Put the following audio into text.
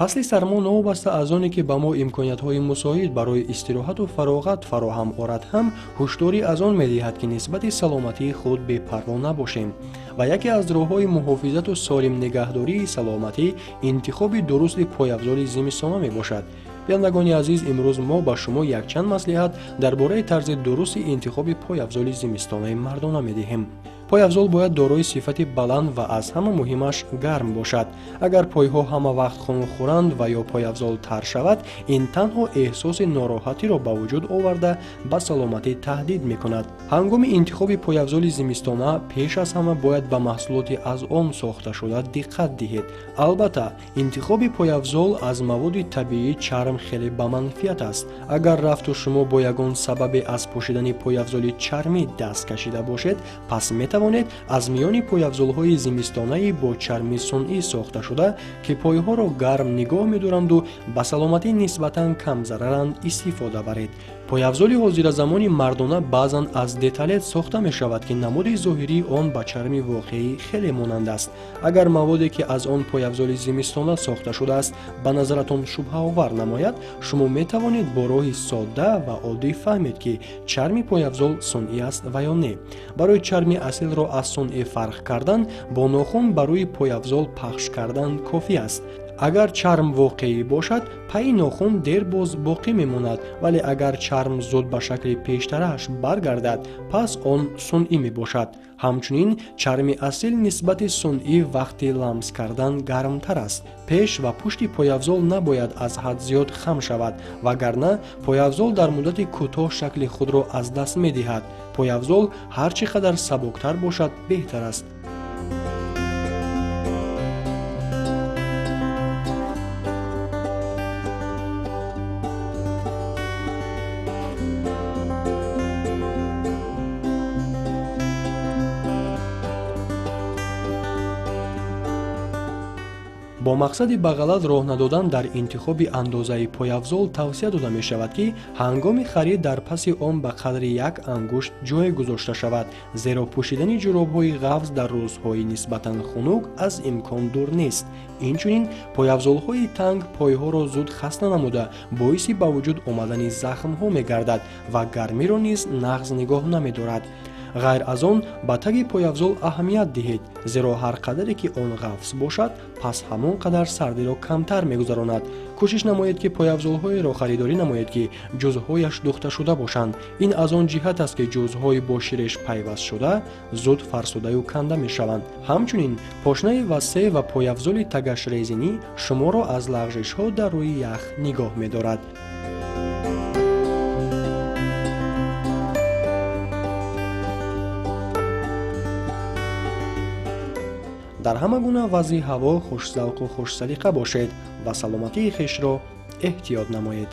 фасли сармо новобаста аз оне ки ба мо имкониятҳои мусоид барои истироҳату фароғат фароҳам орад ҳам ҳушдорӣ аз он медиҳад ки нисбати саломатии худ бепарво набошем ва яке аз роҳҳои муҳофизату солим нигаҳдории саломатӣ интихоби дурусти пойафзоли зимистона мебошад. бинандагони азиз, имрӯз мо ба шумо якчанд маслиҳат дар бораи тарзи дурусти интихоби пойафзоли зимистонаи мардона медиҳем. пойафзол бояд дорои сифати баланд ва аз ҳама муҳимаш гарм бошад. агар пойҳо ҳама вақт хунук хӯранд ва ё пойафзол тар шавад, ин танҳо эҳсоси нороҳатиро ба вуҷуд оварда ба саломатӣ таҳдид мекунад. ҳангоми интихоби пойафзоли зимистона пеш аз ҳама бояд ба маҳсулоти аз он сохташуда диққат диҳед. албатта интихоби пойафзол аз маводи табиӣ чарм хеле баманфиат аст. агар рафту шумо бо ягон сабабе аз пӯшидани пойафзоли чармӣ даст кашида бошед, пас метавонед аз миёни пойафзолҳои зимистонаи бо чарми сунъӣ сохташуда ки пойҳоро гарм нигоҳ медоранду ба саломатӣ нисбатан камзараранд истифода баред. пойафзоли ҳозиразамони мардона баъзан аз деталет сохта мешавад ки намуди зоҳирии он ба чарми воқеӣ хеле монанд аст. агар маводе ки аз он пойафзоли зимистона сохта шудааст ба назаратон шубҳаовар намояд, шумо метавонед бо роҳи содда ва оддӣ фаҳмед ки чарми пойафзол сунъӣ аст ва ё не. барои чарми асилро аз сунъӣ фарқ кардан, бо нохун ба рӯи пойафзол пахш кардан кофӣ аст. агар чарм воқеӣ бошад, пайи нохун дер боз боқӣ мемонад, вале агар чарм зуд ба шакли пештараш баргардад, пас он сунъӣ мебошад. ҳамчунин чарми асил нисбати сунъӣ вақти ламс кардан гармтар аст. пеш ва пушти пойафзол набояд аз ҳад зиёд хам шавад, вагарна пойафзол дар муддати кӯтоҳ шакли худро аз даст медиҳад. пойафзол ҳар чӣ қадар сабуктар бошад, беҳтар аст. бо мақсади ба ғалат роҳ надодан дар интихоби андозаи пойафзол тавсия дода мешавад ки ҳангоми харид дар паси он ба қадри 1 ангушт ҷой гузошта шавад, зеро пӯшидани ҷуробҳои ғафз дар рӯзҳои нисбатан хунук аз имкон дур нест. инчунин пойафзолҳои танг пойҳоро зуд хаста намуда боиси ба вуҷуд омадани захмҳо мегардад ва гармиро низ нағз нигоҳ намедорад. ғайр аз он ба таги пойафзол аҳамият диҳед, зеро ҳар қадаре ки он ғафз бошад, пас ҳамон қадар сардиро камтар мегузаронад. кӯшиш намоед ки пойафзолҳоеро харидорӣ намоед ки ҷузъҳояш духташуда бошанд. ин аз он ҷиҳат аст ки ҷузъҳои бо ширеш пайваст шуда зуд фарсудаю канда мешаванд. ҳамчунин пошнаи васеъ ва пойафзоли тагашрезинӣ шуморо аз лағжишҳо дар рӯи ях нигоҳ медорад. дар ҳама гуна вазъи ҳаво хушзавқу хушсалиқа бошед ва саломатии хешро эҳтиёт намоед.